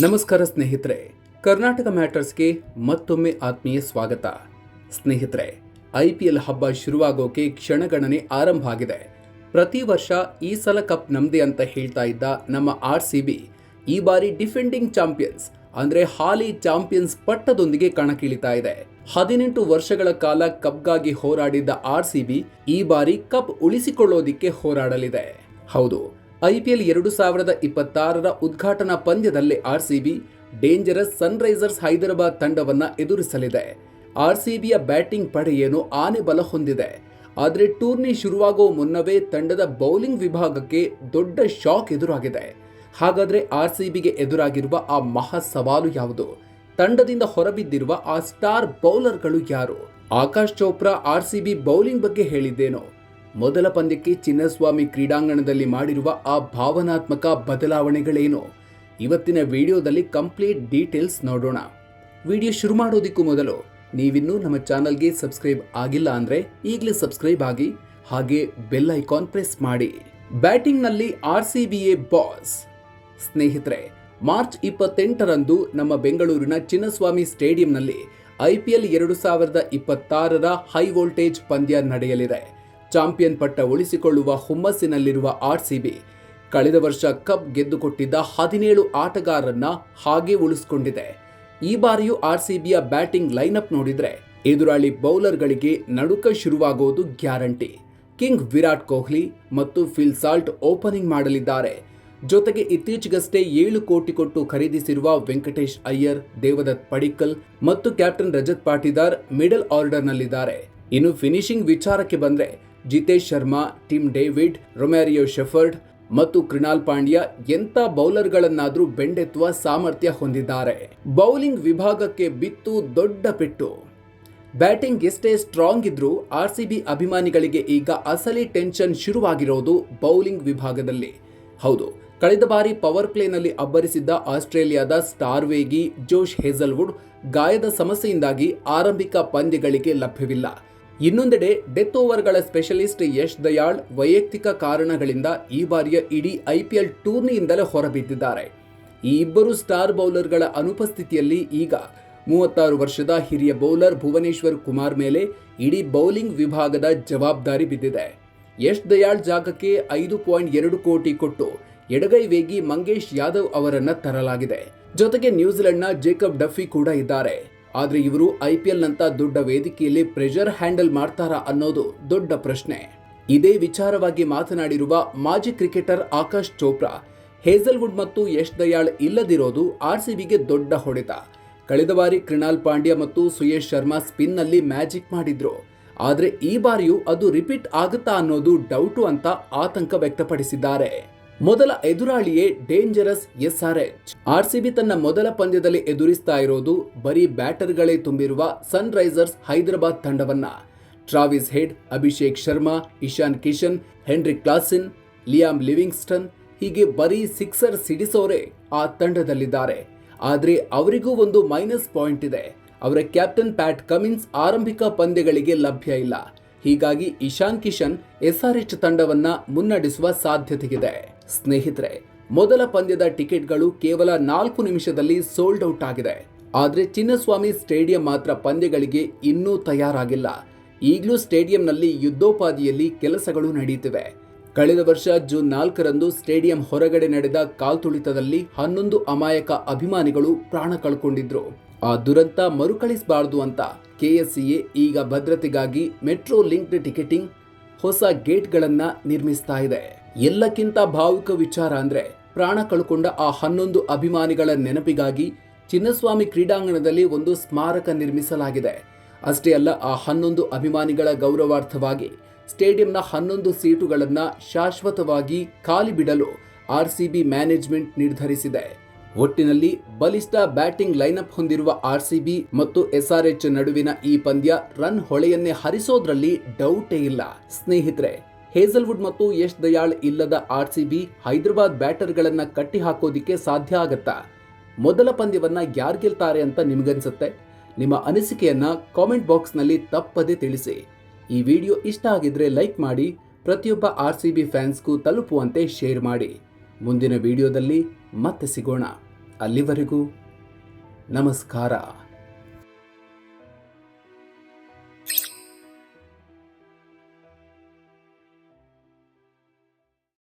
ನಮಸ್ಕಾರ ಸ್ನೇಹಿತರೆ, ಕರ್ನಾಟಕ ಮ್ಯಾಟರ್ಸ್ಗೆ ಮತ್ತೊಮ್ಮೆ ಆತ್ಮೀಯ ಸ್ವಾಗತ. ಸ್ನೇಹಿತರೆ, IPL ಹಬ್ಬ ಶುರುವಾಗೋಕೆ ಕ್ಷಣಗಣನೆ ಆರಂಭ ಆಗಿದೆ. ಪ್ರತಿ ವರ್ಷ ಈ ಸಲ ಕಪ್ ನಮ್ದೇ ಅಂತ ಹೇಳ್ತಾ ಇದ್ದ ನಮ್ಮ RCB ಈ ಬಾರಿ ಡಿಫೆಂಡಿಂಗ್ ಚಾಂಪಿಯನ್ಸ್ ಅಂದ್ರೆ ಹಾಲಿ ಚಾಂಪಿಯನ್ಸ್ ಪಟ್ಟದೊಂದಿಗೆ ಕಣಕ್ಕಿಳಿತಾ ಇದೆ. 18 ವರ್ಷಗಳ ಕಾಲ ಕಪ್ಗಾಗಿ ಹೋರಾಡಿದ್ದ RCB ಈ ಬಾರಿ ಕಪ್ ಉಳಿಸಿಕೊಳ್ಳೋದಿಕ್ಕೆ ಹೋರಾಡಲಿದೆ. ಹೌದು, IPL 2026ರ ಉದ್ಘಾಟನಾ ಪಂದ್ಯದಲ್ಲಿ RCB ಡೇಂಜರಸ್ ಸನ್ರೈಸರ್ಸ್ ಹೈದರಾಬಾದ್ ತಂಡವನ್ನ ಎದುರಿಸಲಿದೆ. RCBಯ ಬ್ಯಾಟಿಂಗ್ ಪಡೆಯೇನು ಆನೆ ಬಲ ಹೊಂದಿದೆ. ಆದರೆ ಟೂರ್ನಿ ಶುರುವಾಗುವ ಮುನ್ನವೇ ತಂಡದ ಬೌಲಿಂಗ್ ವಿಭಾಗಕ್ಕೆ ದೊಡ್ಡ ಶಾಕ್ ಎದುರಾಗಿದೆ. ಹಾಗಾದ್ರೆ RCBಗೆ ಎದುರಾಗಿರುವ ಆ ಮಹಾ ಸವಾಲು ಯಾವುದು? ತಂಡದಿಂದ ಹೊರಬಿದ್ದಿರುವ ಆ ಸ್ಟಾರ್ ಬೌಲರ್ಗಳು ಯಾರು? ಆಕಾಶ್ ಚೋಪ್ರಾ RCB ಬೌಲಿಂಗ್ ಬಗ್ಗೆ ಹೇಳಿದ್ದೇನು? ಮೊದಲ ಪಂದ್ಯಕ್ಕೆ ಚಿನ್ನಸ್ವಾಮಿ ಕ್ರೀಡಾಂಗಣದಲ್ಲಿ ಮಾಡಿರುವ ಆ ಭಾವನಾತ್ಮಕ ಬದಲಾವಣೆಗಳೇನು? ಇವತ್ತಿನ ವಿಡಿಯೋದಲ್ಲಿ ಕಂಪ್ಲೀಟ್ ಡೀಟೇಲ್ಸ್ ನೋಡೋಣ. ವಿಡಿಯೋ ಶುರು ಮಾಡೋದಕ್ಕೂ ಮೊದಲು ನೀವಿನ್ನೂ ನಮ್ಮ ಚಾನಲ್ಗೆ ಸಬ್ಸ್ಕ್ರೈಬ್ ಆಗಿಲ್ಲ ಅಂದ್ರೆ ಈಗಲೇ ಸಬ್ಸ್ಕ್ರೈಬ್ ಆಗಿ, ಹಾಗೆ ಬೆಲ್ ಐಕಾನ್ ಪ್ರೆಸ್ ಮಾಡಿ. ಬ್ಯಾಟಿಂಗ್ನಲ್ಲಿ RCBಯೇ ಬಾಸ್. ಸ್ನೇಹಿತರೆ, ಮಾರ್ಚ್ 28ರಂದು ನಮ್ಮ ಬೆಂಗಳೂರಿನ ಚಿನ್ನಸ್ವಾಮಿ ಸ್ಟೇಡಿಯಂನಲ್ಲಿ IPL 2026ರ ಹೈ ವೋಲ್ಟೇಜ್ ಪಂದ್ಯ ನಡೆಯಲಿದೆ. ಚಾಂಪಿಯನ್ ಪಟ್ಟ ಉಳಿಸಿಕೊಳ್ಳುವ ಹುಮ್ಮಸ್ಸಿನಲ್ಲಿರುವ RCB ಕಳೆದ ವರ್ಷ ಕಪ್ ಗೆದ್ದುಕೊಟ್ಟಿದ್ದ 17 ಆಟಗಾರರನ್ನ ಹಾಗೆ ಉಳಿಸಿಕೊಂಡಿದೆ. ಈ ಬಾರಿಯೂ RCBಯ ಬ್ಯಾಟಿಂಗ್ ಲೈನ್ಅಪ್ ನೋಡಿದ್ರೆ ಎದುರಾಳಿ ಬೌಲರ್ಗಳಿಗೆ ನಡುಕ ಶುರುವಾಗೋದು ಗ್ಯಾರಂಟಿ. ಕಿಂಗ್ ವಿರಾಟ್ ಕೊಹ್ಲಿ ಮತ್ತು ಫಿಲ್ ಸಾಲ್ಟ್ ಓಪನಿಂಗ್ ಮಾಡಲಿದ್ದಾರೆ. ಜೊತೆಗೆ ಇತ್ತೀಚೆಗಷ್ಟೇ 7 ಕೋಟಿ ಕೊಟ್ಟು ಖರೀದಿಸಿರುವ ವೆಂಕಟೇಶ್ ಅಯ್ಯರ್, ದೇವದತ್ ಪಡಿಕ್ಕಲ್ ಮತ್ತು ಕ್ಯಾಪ್ಟನ್ ರಜತ್ ಪಾಟಿದಾರ್ ಮಿಡಲ್ ಆರ್ಡರ್ನಲ್ಲಿದ್ದಾರೆ. ಇನ್ನು ಫಿನಿಶಿಂಗ್ ವಿಚಾರಕ್ಕೆ ಬಂದ್ರೆ Jitesh Sharma, Tim David, Romario Shepherd ಮತ್ತು ಕೃಣಾಲ್ ಪಾಂಡ್ಯ ಎಂಥ ಬೌಲರ್ಗಳನ್ನಾದ್ರೂ ಬೆಂಡೆತ್ತುವ ಸಾಮರ್ಥ್ಯ ಹೊಂದಿದ್ದಾರೆ. ಬೌಲಿಂಗ್ ವಿಭಾಗಕ್ಕೆ ಬಿತ್ತು ದೊಡ್ಡ ಪೆಟ್ಟು. ಬ್ಯಾಟಿಂಗ್ ಎಷ್ಟೇ ಸ್ಟ್ರಾಂಗ್ ಇದ್ರೂ RCB ಅಭಿಮಾನಿಗಳಿಗೆ ಈಗ ಅಸಲಿ ಟೆನ್ಷನ್ ಶುರುವಾಗಿರೋದು ಬೌಲಿಂಗ್ ವಿಭಾಗದಲ್ಲಿ. ಹೌದು, ಕಳೆದ ಬಾರಿ ಪವರ್ ಪ್ಲೇನಲ್ಲಿ ಅಬ್ಬರಿಸಿದ್ದ ಆಸ್ಟ್ರೇಲಿಯಾದ ಸ್ಟಾರ್ ವೇಗಿ ಜೋಶ್ ಹೇಜಲ್ವುಡ್ ಗಾಯದ ಸಮಸ್ಯೆಯಿಂದಾಗಿ ಆರಂಭಿಕ ಪಂದ್ಯಗಳಿಗೆ ಲಭ್ಯವಿಲ್ಲ. ಇನ್ನೊಂದೆಡೆ ಡೆತ್ ಓವರ್ಗಳ ಸ್ಪೆಷಲಿಸ್ಟ್ ಯಶ್ ದಯಾಳ್ ವೈಯಕ್ತಿಕ ಕಾರಣಗಳಿಂದ ಈ ಬಾರಿಯ ಇಡೀ IPL ಟೂರ್ನಿಯಿಂದಲೇ ಹೊರಬಿದ್ದಿದ್ದಾರೆ. ಈ ಇಬ್ಬರು ಸ್ಟಾರ್ ಬೌಲರ್ಗಳ ಅನುಪಸ್ಥಿತಿಯಲ್ಲಿ ಈಗ 36 ವರ್ಷದ ಹಿರಿಯ ಬೌಲರ್ ಭುವನೇಶ್ವರ್ ಕುಮಾರ್ ಮೇಲೆ ಇಡೀ ಬೌಲಿಂಗ್ ವಿಭಾಗದ ಜವಾಬ್ದಾರಿ ಬಿದ್ದಿದೆ. ಯಶ್ ದಯಾಳ್ ಜಾಗಕ್ಕೆ 5.2 ಕೋಟಿ ಕೊಟ್ಟು ಎಡಗೈ ವೇಗಿ ಮಂಗೇಶ್ ಯಾದವ್ ಅವರನ್ನ ತರಲಾಗಿದೆ. ಜೊತೆಗೆ ನ್ಯೂಜಿಲೆಂಡ್ನ ಜೇಕಬ್ ಡಫಿ ಕೂಡ ಇದ್ದಾರೆ. ಆದ್ರೆ ಇವರು IPLನಂತ ದೊಡ್ಡ ವೇದಿಕೆಯಲ್ಲಿ ಪ್ರೆಷರ್ ಹ್ಯಾಂಡಲ್ ಮಾಡ್ತಾರಾ ಅನ್ನೋದು ದೊಡ್ಡ ಪ್ರಶ್ನೆ. ಇದೇ ವಿಚಾರವಾಗಿ ಮಾತನಾಡಿರುವ ಮಾಜಿ ಕ್ರಿಕೆಟರ್ ಆಕಾಶ್ ಚೋಪ್ರಾ, ಹೇಜಲ್ವುಡ್ ಮತ್ತು ಯಶ್ ದಯಾಳ್ ಇಲ್ಲದಿರೋದು RCBಗೆ ದೊಡ್ಡ ಹೊಡೆತ. ಕಳೆದ ಬಾರಿ ಕೃಣಾಲ್ ಪಾಂಡ್ಯ ಮತ್ತು ಸುಯೇಶ್ ಶರ್ಮಾ ಸ್ಪಿನ್ನಲ್ಲಿ ಮ್ಯಾಜಿಕ್ ಮಾಡಿದ್ರು. ಆದ್ರೆ ಈ ಬಾರಿಯೂ ಅದು ರಿಪೀಟ್ ಆಗುತ್ತಾ ಅನ್ನೋದು ಡೌಟು ಅಂತ ಆತಂಕ ವ್ಯಕ್ತಪಡಿಸಿದ್ದಾರೆ. ಮೊದಲ ಎದುರಾಳಿಯೇ ಡೇಂಜರಸ್ SRH. RCB ತನ್ನ ಮೊದಲ ಪಂದ್ಯದಲ್ಲಿ ಎದುರಿಸ್ತಾ ಇರೋದು ಬರೀ ಬ್ಯಾಟರ್ಗಳೇ ತುಂಬಿರುವ ಸನ್ರೈಸರ್ಸ್ ಹೈದರಾಬಾದ್ ತಂಡವನ್ನ. Travis Head, Abhishek Sharma, Ishan Kishan, Henry Klaasen, Liam Livingstone ಹೀಗೆ ಬರೀ ಸಿಕ್ಸರ್ ಸಿಡಿಸೋರೆ ಆ ತಂಡದಲ್ಲಿದ್ದಾರೆ. ಆದ್ರೆ ಅವರಿಗೂ ಒಂದು ಮೈನಸ್ ಪಾಯಿಂಟ್ ಇದೆ. ಅವರ ಕ್ಯಾಪ್ಟನ್ ಪ್ಯಾಟ್ ಕಮಿನ್ಸ್ ಆರಂಭಿಕ ಪಂದ್ಯಗಳಿಗೆ ಲಭ್ಯ ಇಲ್ಲ. ಹೀಗಾಗಿ ಇಶಾನ್ ಕಿಶನ್ SRH ತಂಡವನ್ನ ಮುನ್ನಡೆಸುವ ಸಾಧ್ಯತೆಯಿದೆ. ಸ್ನೇಹಿತರೆ, ಮೊದಲ ಪಂದ್ಯದ ಟಿಕೆಟ್ಗಳು ಕೇವಲ 4 ನಿಮಿಷದಲ್ಲಿ ಸೋಲ್ಡ್ ಔಟ್ ಆಗಿದೆ. ಆದ್ರೆ ಚಿನ್ನಸ್ವಾಮಿ ಸ್ಟೇಡಿಯಂ ಮಾತ್ರ ಪಂದ್ಯಗಳಿಗೆ ಇನ್ನೂ ತಯಾರಾಗಿಲ್ಲ. ಈಗಲೂ ಸ್ಟೇಡಿಯಂನಲ್ಲಿ ಯುದ್ಧೋಪಾದಿಯಲ್ಲಿ ಕೆಲಸಗಳು ನಡೆಯುತ್ತಿವೆ. ಕಳೆದ ವರ್ಷ ಜೂನ್ 4ರಂದು ಸ್ಟೇಡಿಯಂ ಹೊರಗಡೆ ನಡೆದ ಕಾಲ್ತುಳಿತದಲ್ಲಿ 11 ಅಮಾಯಕ ಅಭಿಮಾನಿಗಳು ಪ್ರಾಣ ಕಳ್ಕೊಂಡಿದ್ರು. ಆ ದುರಂತ ಮರುಕಳಿಸಬಾರದು ಅಂತ KSCA ಈಗ ಭದ್ರತೆಗಾಗಿ ಮೆಟ್ರೋ ಲಿಂಕ್ಡ್ ಟಿಕೆಟಿಂಗ್ ಹೊಸ ಗೇಟ್ಗಳನ್ನ ನಿರ್ಮಿಸ್ತಾ ಇದೆ. ಎಲ್ಲಕ್ಕಿಂತ ಭಾವುಕ ವಿಚಾರ ಅಂದ್ರೆ ಪ್ರಾಣ ಕಳ್ಕೊಂಡ ಆ 11 ಅಭಿಮಾನಿಗಳ ನೆನಪಿಗಾಗಿ ಚಿನ್ನಸ್ವಾಮಿ ಕ್ರೀಡಾಂಗಣದಲ್ಲಿ ಒಂದು ಸ್ಮಾರಕ ನಿರ್ಮಿಸಲಾಗಿದೆ. ಅಷ್ಟೇ ಅಲ್ಲ, ಆ 11 ಅಭಿಮಾನಿಗಳ ಗೌರವಾರ್ಥವಾಗಿ ಸ್ಟೇಡಿಯಂನ 11 ಸೀಟುಗಳನ್ನ ಶಾಶ್ವತವಾಗಿ ಖಾಲಿ ಬಿಡಲು RCB ಮ್ಯಾನೇಜ್ಮೆಂಟ್ ನಿರ್ಧರಿಸಿದೆ. ಒಟ್ಟಿನಲ್ಲಿ ಬಲಿಷ್ಠ ಬ್ಯಾಟಿಂಗ್ ಲೈನ್ಅಪ್ ಹೊಂದಿರುವ RCB ಮತ್ತು SRH ನಡುವಿನ ಈ ಪಂದ್ಯ ರನ್ ಹೊಳೆಯನ್ನೇ ಹರಿಸೋದ್ರಲ್ಲಿ ಡೌಟೇ ಇಲ್ಲ. ಸ್ನೇಹಿತರೆ, ಹೇಜಲ್ವುಡ್ ಮತ್ತು ಯಶ್ ದಯಾಳ್ ಇಲ್ಲದ RCB ಹೈದರಾಬಾದ್ ಬ್ಯಾಟರ್ಗಳನ್ನ ಕಟ್ಟಿ ಹಾಕೋದಿಕ್ಕೆ ಸಾಧ್ಯ ಆಗತ್ತಾ? ಮೊದಲ ಪಂದ್ಯವನ್ನ ಯಾರು ಗೆಲ್ತಾರೆ ಅಂತ ನಿಮ್ಗನ್ಸುತ್ತೆ? ನಿಮ್ಮ ಅನಿಸಿಕೆಯನ್ನ ಕಾಮೆಂಟ್ ಬಾಕ್ಸ್ನಲ್ಲಿ ತಪ್ಪದೆ ತಿಳಿಸಿ. ಈ ವಿಡಿಯೋ ಇಷ್ಟ ಆಗಿದ್ರೆ ಲೈಕ್ ಮಾಡಿ, ಪ್ರತಿಯೊಬ್ಬ RCB ಫ್ಯಾನ್ಸ್ಗೂ ತಲುಪುವಂತೆ ಶೇರ್ ಮಾಡಿ. ಮುಂದಿನ ವಿಡಿಯೋದಲ್ಲಿ ಮತ್ತೆ ಸಿಗೋಣ. ಅಲ್ಲಿವರೆಗೂ ನಮಸ್ಕಾರ.